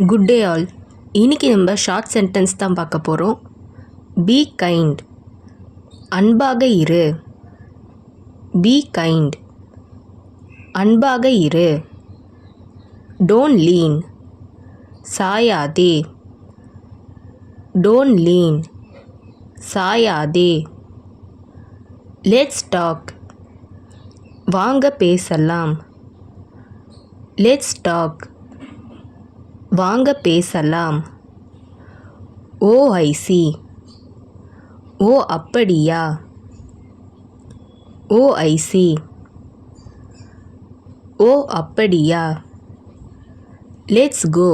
Good day all. இன்றைக்கி நம்ம short sentence தான் பார்க்க போகிறோம். பி கைண்ட், அன்பாக இரு. பி கைண்ட், அன்பாக இரு. டோன்ட் லீன், சாயாதே. டோன்ட் லீன், சாயாதே. லெட்ஸ் டாக், வாங்க பேசலாம். லெட்ஸ் டாக், வாங்க பேசலாம். ஓ ஐ சி, ஓ அப்படியா. ஓ ஐ சி, ஓ அப்படியா. லெட்ஸ் கோ,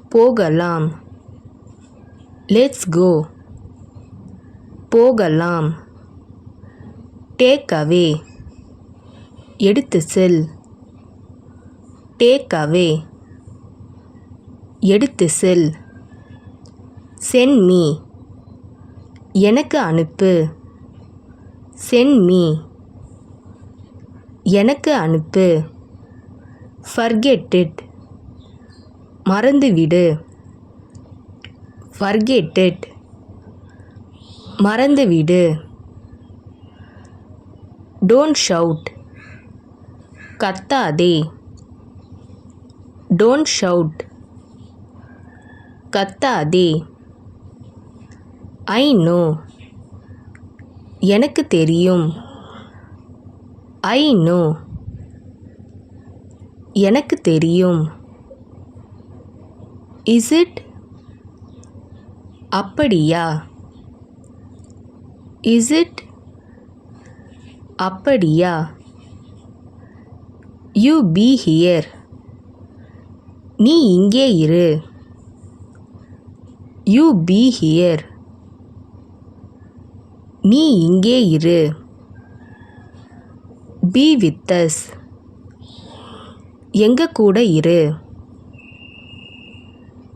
போகலாம். லெட்ஸ் கோ, போகலாம். டேக் அவே, எடுத்து செல். டேக் அவே, எடுத்து செல். சென்ட் மீ, எனக்கு அனுப்பு. சென்ட் மீ, எனக்கு அனுப்பு. ஃபர்கெட் இட், மறந்துவிடு. ஃபர்கெட் இட், மறந்துவிடு. டோன்ட் ஷவுட், கத்தாதே. டோன்ட் ஷவுட், கத்தாதே. ஐ நோ, எனக்கு தெரியும். ஐ நோ, எனக்கு தெரியும். இஸ் இட், அப்படியா. இஸ் இட், அப்படியா. யூ பி ஹியர், நீ இங்கே இரு. யூ பி ஹியர், நீ இங்கே இரு. பி வித் அஸ், எங்க கூட இரு.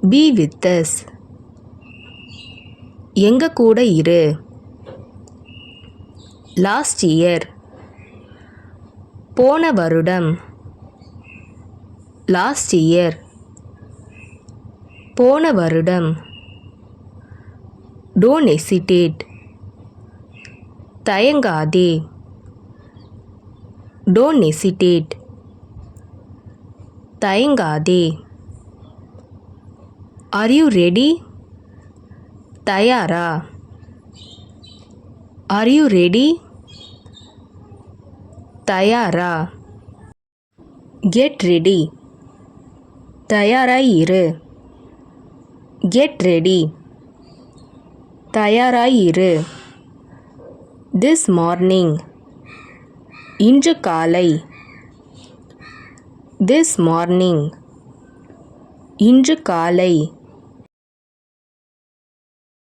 பி வித் அஸ், எங்க கூட இரு. லாஸ்ட் இயர், போன வருடம். லாஸ்ட் இயர், போன வருடம். டோன்ட் ஹெசிடேட், தயங்காதே. டோன்ட் ஹெசிடேட், தயங்காதே. ஆர் யூ ரெடி, தயாரா. ஆர் யூ ரெடி, தயாரா. கெட் ரெடி, தயாராய் இரு. கெட் ரெடி, தயாராய் இரு. திஸ் மார்னிங், இன்று காலை. திஸ் மார்னிங், இன்று காலை.